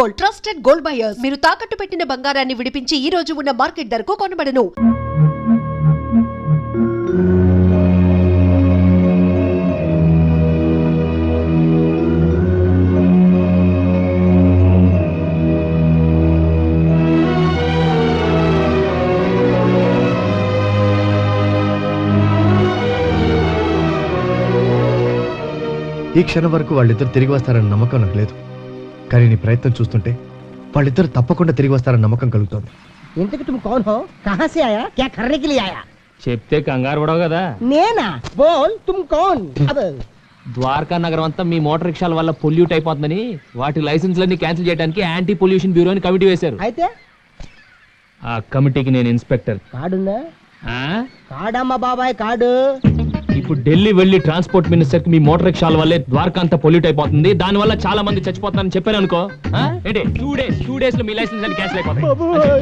Gold, trusted gold buyers. మీరు తాకట్టు పెట్టిన బంగారాన్ని విడిపించి ఈ రోజు ఉన్న మార్కెట్ ధరకు కొనబడను. ఈ క్షణం వరకు వాళ్ళిద్దరు తిరిగి వస్తారన్న నమ్మకం నాకు లేదు, కానీ నీ ప్రయత్నం చూస్తుంటే వాళ్ళిద్దరు తప్పకుండా తిరిగి వస్తారన్న నమ్మకం కలుగుతోంది. ఇంతకు तुम कौन हो, कहां से आया, क्या करने के लिए आया? చెప్తే కంగారు పడవు కదా. నేనా? బోల్ तुम कौन? అబ్ ద్వారకా నగరం అంతా మీ మోటార్ రిక్షాల వల్ల పొల్యూట్ అయిపోతుందని వాటి లైసెన్స్లన్నీ క్యాన్సిల్ చేయడానికి యాంటీ పొల్యూషన్ బ్యూరోని కమిటీ వేశారు. అయితే ఆ కమిటీకి నేను ఇన్స్పెక్టర్. కాడుందా? కాడమ్మ బాబాయ్ కాడు. ఇప్పుడు ఢిల్లీ వెళ్లి ట్రాన్స్పోర్ట్ మినిస్టర్ కి మీ మోటార్ రిక్షాల వల్లే ద్వారకా అంతా పొల్యూట్ అయిపోతుంది, దాని వల్ల చాలా మంది చచ్చిపోతున్నారని చెప్పాను అనుకో. ఏంటి 2 days లో మీ లైసెన్స్ అన్ని క్యాన్సిల్ అయిపోతాయి.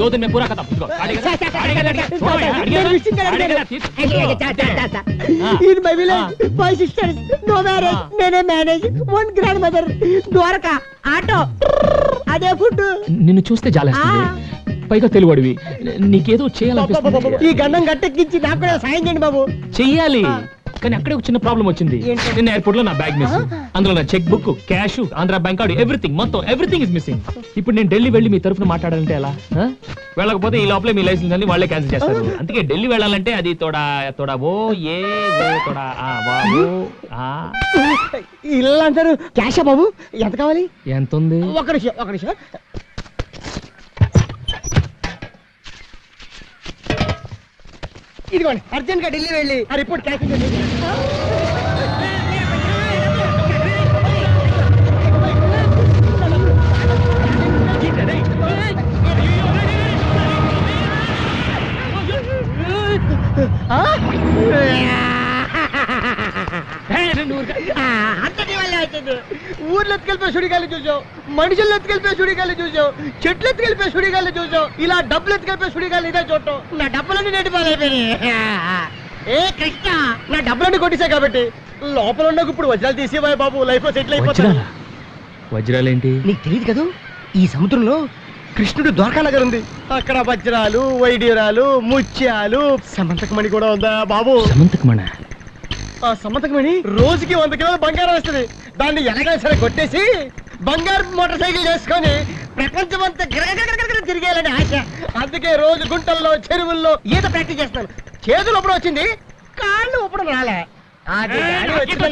దో దిన్ మే పూరా ఖతం. In my village 5 sisters, no marriage, నేనే మేనేజ్, 1 grandmother, ద్వారకా ఆటో, అదే ఫుడ్. నిన్ను చూస్తే జాలేస్తుంది, పైగా తెలుగుడివి, నీకేదో చేయాలనిపిస్తుంది. ఈ గండం గట్టెక్కించి నాకు కూడా సాయం చేయండి బాబు. చెయ్యాలి, కానీ అక్కడే ఒక చిన్న ప్రాబ్లం వచ్చింది. నిన్న ఎయిర్పోర్ట్ లో నా బ్యాగ్ మిస్, అందులో నా cheque book, cash, Andhra bank card, everything is missing. ఇప్పుడు నేను ఢిల్లీ వెళ్ళి మీ తరఫున మాట్లాడాలంటే ఎలా? వెళ్ళకపోతే ఈ లోపలే మీ లైసెన్స్ అన్ని వాళ్ళే క్యాన్సిల్ చేస్తారు. అందుకే ఢిల్లీ వెళ్ళాలంటే అది తోడా తోడా ఓ ఏ ఓ తోడా ఆ వా ఓ ఆ. ఇల్లు అంటారు క్యాషా బాబు? ఎంత కావాలి? ఎంత ఉంది? ఒక నిమిషం. ఇదిగోండి, అర్జెంట్ గా ఢిల్లీ వెళ్ళి ఆ రిపోర్ట్ క్యాన్సిల్ చేయండి. ఊర్లో ఎత్తుకెళ్ళిపోయి సుడిగాలి చూసావు, మనుషులు ఎత్తుకెళ్ళిపోయి సుడిగాలి చూసావు, చెట్లు ఎత్తుకెళ్ళిపోయి సుడిగాలి చూసావు, ఇలా డబ్బులు ఎత్తుకెళ్ళిపోయి సుడిగాలి ఇదే చూడటం. నా డబ్బులన్నీ నెట్టిపోయిపోయినాయి. ఏ కృష్ణ, నా డబ్బులన్నీ కొట్టేశాయి కాబట్టి లోపల ఉండకు ఇప్పుడు వజ్రాలు తీసేవాయి బాబు, లైఫ్ లో సెటిల్ అయిపోతాయి. వజ్రాలేంటి? నీకు తెలియదు కదా, ఈ సముద్రంలో కృష్ణుడు ద్వారకా నగర్ ఉంది, అక్కడ వజ్రాలు, వైడ్యూరాలు, ముత్యాలు, సమంతకమణి కూడా ఉందా బాబు? సమంతకమణ? ఆ సమంతకమణి రోజుకి 100 కిలోల బంగారం వస్తుంది. దాన్ని ఎలాగైనా సరే కొట్టేసి బంగారు మోటార్ సైకిల్ చేసుకొని ప్రపంచం అంతా గిరగిర తిరిగేయాలని ఆశ. అందుకే రోజు గుంటల్లో, చెరువుల్లో ఈత ప్రాక్టీస్ చేస్తాను. చేతులు ఒప్పుడు వచ్చింది, కాళ్ళు ఒప్పుడు రాలే. అది వచ్చింది.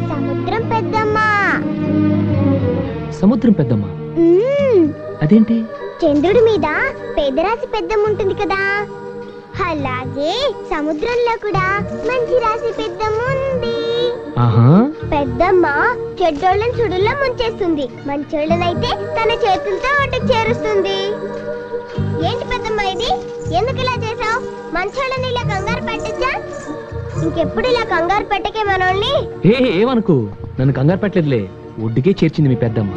సముద్రం పెద్దమ్మ. సముద్రం పెద్దమ్మ మ్మ్. అదేంటి? చంద్రుడి మీద పెద్దరాశి పెద్దమ్మ ఉంటుంది కదా, అలాగే సముద్రంలో కూడా మంచి రాశి పెద్దమ్మ ఉంది. ఆహా, పెద్దమ్మ చెడ్డోళ్ళని సుడుల్లో ముంచేస్తుంది, మంచోళ్ళనైతే తన చేతులతో ఒడ్డుకు చేరుస్తుంది. ఏంటి పెద్దమ్మ ఇది? ఎందుకు ఇలా చేసావు? మంచోళ్ళని ఇలా కంగారు పెట్టచ్చా? ఇంకెప్పుడు ఇలా కంగారు పెట్టకే మనోళ్ళని. ఏమనుకు, నన్ను కంగారు పెట్టలేదులే, ఒడ్డుకే చేర్చింది మీ పెద్దమ్మ.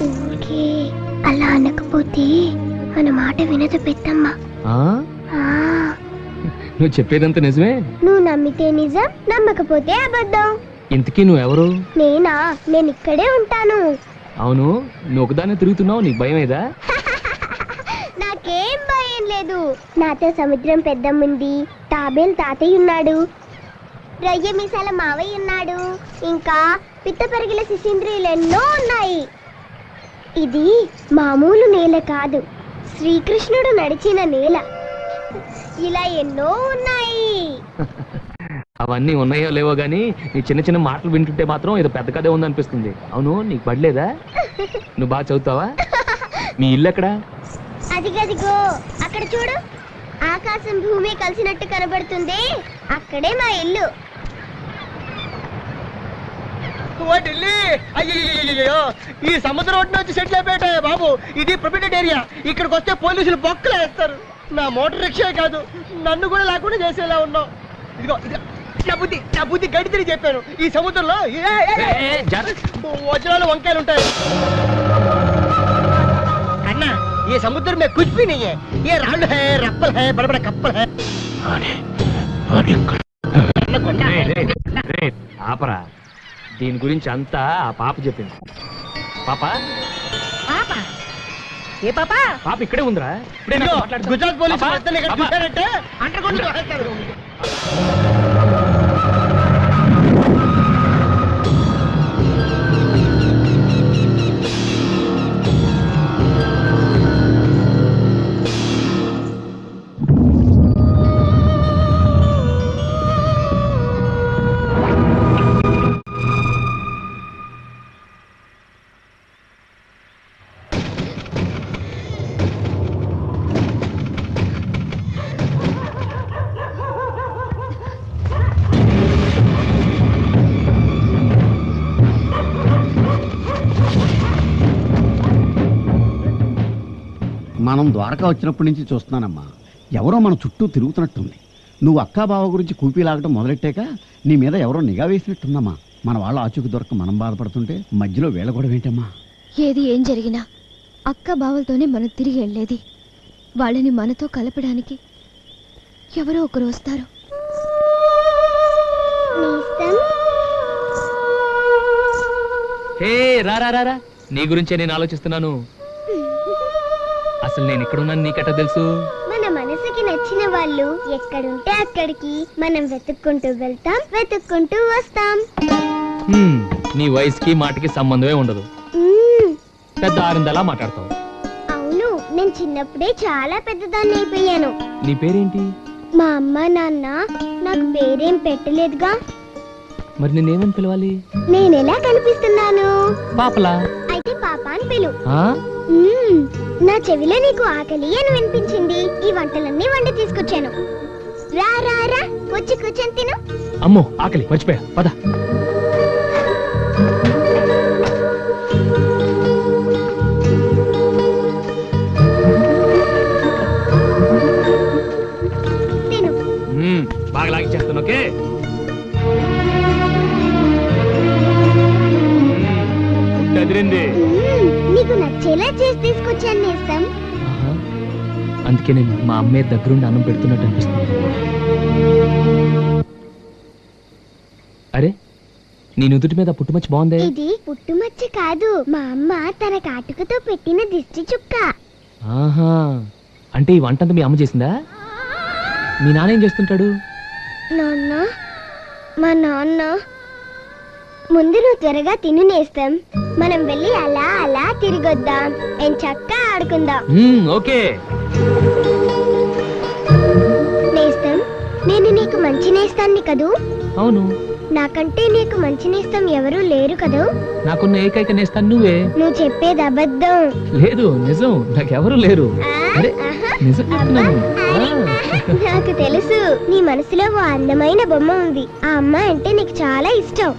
ఊరికే అలా అనకపోతే మన మాట వినదు పెద్దమ్మ. ఆ? ఆ, నువ్వు చెప్పేదంతా నిజమే? నువ్వు నమ్మితే నిజం, నమ్మకపోతే అబద్ధం. ఇంతకీ నువ్వెవరు? నేనా? నేను ఇక్కడే ఉంటాను. అవును, నువ్వు ఒకదాన్ని తిరుగుతున్నావు, నీకు భయం ఏదా? నాకేం భయం లేదు. నాతో సముద్రం పెద్దమ్ముంది, తాబేలు తాతయ్య ఉన్నాడు, రొయ్య మీసాల మావయ్య ఉన్నాడు, ఇంకా పిత్త పెరిగిల శిశింద్రియులు ఎన్నో ఉన్నాయి. ఇది మామూలు నేల కాదు, శ్రీకృష్ణుడు నడిచిన నేల. ఇలా ఎన్నో ఉన్నాయి. అవన్నీ ఉన్నాయో లేవో గానీ నీ చిన్న చిన్న మాటలు వింటుంటే మాత్రం ఏదో పెద్ద కథే ఉందనిపిస్తుంది. అవును, నీకు పడలేదా? నువ్వు బాగా చదువుతావా? మీ ఇల్లు ఎక్కడా? అదిగదిగో అక్కడ చూడు, ఆకాశం భూమి కలిసినట్టు కనబడుతుంది, అక్కడే మా ఇల్లు. ఓ ఢిల్లీ, అయ్యో ఈ సముద్రం ఒడ్డున వచ్చి సెటిల్ అయిపోయాయి బాబు. ఇది ప్రొటెక్టెడ్ ఏరియా, ఇక్కడికి వస్తే పోలీసులు బొక్కలు వేస్తారు. నా మోటార్ రిక్షా కాదు, నన్ను కూడా లేకుండా చేసేలా ఉన్నావు. ఇదిగో నా బుద్ధి గడి తిరిగి చెప్పాను. ఈ సముద్రంలో వజ్రాలు వంకాయలు ఉంటాయి అన్నా. ये समुद्र में कुछ भी नहीं है, ये रांड है, रप्पल है, बड़े बड़े कप्पल है. ఆపరా, దీని గురించి అంతా ఆ పాప చెప్పింది. పాప ఏ పాపా? పాప ఇక్కడే ఉందిరా. ఇప్పుడే నాతో మాట్లాడుతా. గుజరాత్ పోలీసు పాప, వద్దలు ఇక్కడ పాప. చూశారంటే అంటర్కొండ వేస్తారు. మనం ద్వారకా వచ్చినప్పటి నుంచి చూస్తున్నానమ్మా, ఎవరో మన చుట్టూ తిరుగుతున్నట్టుంది. నువ్వు అక్కా బావ గురించి కూపీలాగటం మొదలెట్టాక నీ మీద ఎవరో నిఘా వేసినట్టుందమ్మా. మన వాళ్ళ ఆచూకు దొరక మనం బాధపడుతుంటే మధ్యలో వేళ కూడా ఏంటమ్మా? ఏది ఏం జరిగినా అక్క బావలతోనే మనం తిరిగి వెళ్ళేది. వాళ్ళని మనతో కలపడానికి ఎవరో ఒకరు వస్తారు. నేస్తం, హే రా రా రా రా. నీ గురించే నేను ఆలోచిస్తున్నాను. అసలు నేను ఇక్కడ ఉన్నాను నీకెట్టా తెలుసు? మన మనసుకి నచ్చిన వాళ్ళు ఎక్కడుంటే అక్కడికి మనం వెతుక్కుంటూ వెళ్తాం, వెతుక్కుంటూ వస్తాం. నీ వయసుకి మాటకి సంబంధమే ఉండదు. మ్మ్. పెద్ద ఆరిందలా మాట్లాడతావు. అవును, నేను చిన్నప్పుడే చాలా పెద్దదాన్ని అయిపోయాను. నీ పేరేంటి? మా అమ్మ నాన్న నాకు పేరేం పెట్టలేదుగా, మరి నేనేమని పిలవాలి? నేనెలా కనిపిస్తున్నాను? పాపలా? అయితే పాప అని పిలు. ఆ? మ్మ్. నా చెవిలో నీకు ఆకలి అని వినిపించింది, ఈ వంటలన్నీ వండి తీసుకొచ్చాను. రా రా రా, వచ్చి కూర్చొని తిను. అమ్మో ఆకలి, మర్చిపోయా, పద. తిను. బాగా లాగిచ్చేస్తాను, ఓకే? కదిరింది. మ్మ్. నీకు నచ్చేలా చేసి తీసుకొచ్చాను నేస్తం. ఆహా. అందుకే నేను మా అమ్మే దగ్గరుండి అన్నం పెడుతున్నట్టు అనిపిస్తుంది. అరే, నీ నుదుటి మీద పుట్టుమచ్చి బాగుందే. ఇది పుట్టుమచ్చ కాదు, మా అమ్మ తన కాటుకతో పెట్టిన దిష్టి చుక్క. ఆహా, అంటే ఈ వంటంతా మీ అమ్మ చేసిందా? మీ నాన్న ఏం చేస్తుంటాడు? నాన్న, మా నాన్న ముందు నువ్వు త్వరగా తిను నేస్తం, మనం వెళ్ళి అలా అలా తిరిగొద్దాం, చక్కగా ఆడుకుందాం. ఓకే. నేస్తం, నేను నీకు మంచి నేస్తాన్ని కదూ. అవును. నాకంటే నీకు మంచి నేస్తం ఎవరూ లేరు కదూ. నాకున్న ఏకైక నేస్తాను నువ్వే. నువ్వు చెప్పేది అబద్ధం. లేదు నిజం, నాకెవరు లేరు. అరే నిజం చెప్తున్నాను. నాకు తెలుసు, నీ మనసులో ఓ అందమైన బొమ్మ ఉంది. ఆ అమ్మాయి అంటే నీకు చాలా ఇష్టం.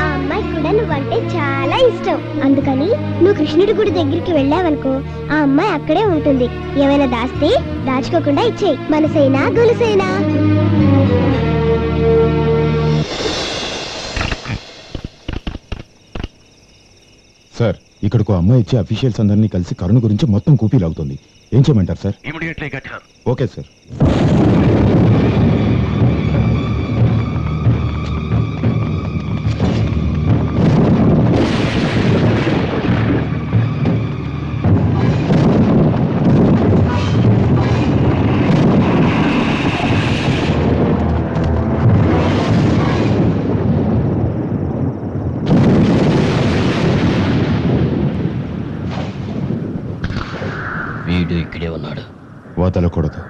ఆ అమ్మాయి కూడా నువ్వంటే చాలా ఇష్టం. అందుకని నువ్వు కృష్ణుడి గుడి దగ్గరికి వెళ్ళావనుకో, ఆ అమ్మాయి అక్కడే ఉంటుంది. ఏమైనా దాస్తే దాచుకోకుండా ఇచ్చేయి. మనసైనా గొలుసైనా. సార్, ఇక్కడికి అమ్మాయి ఇచ్చే అఫీషియల్స్ అందరినీ కలిసి కరుణ గురించి మొత్తం కూపీ లాగుతుంది. ఏం చేయమంటారు సార్? Okay sir. వీడు ఇక్కడే ఉన్నాడు. వదలకూడదు.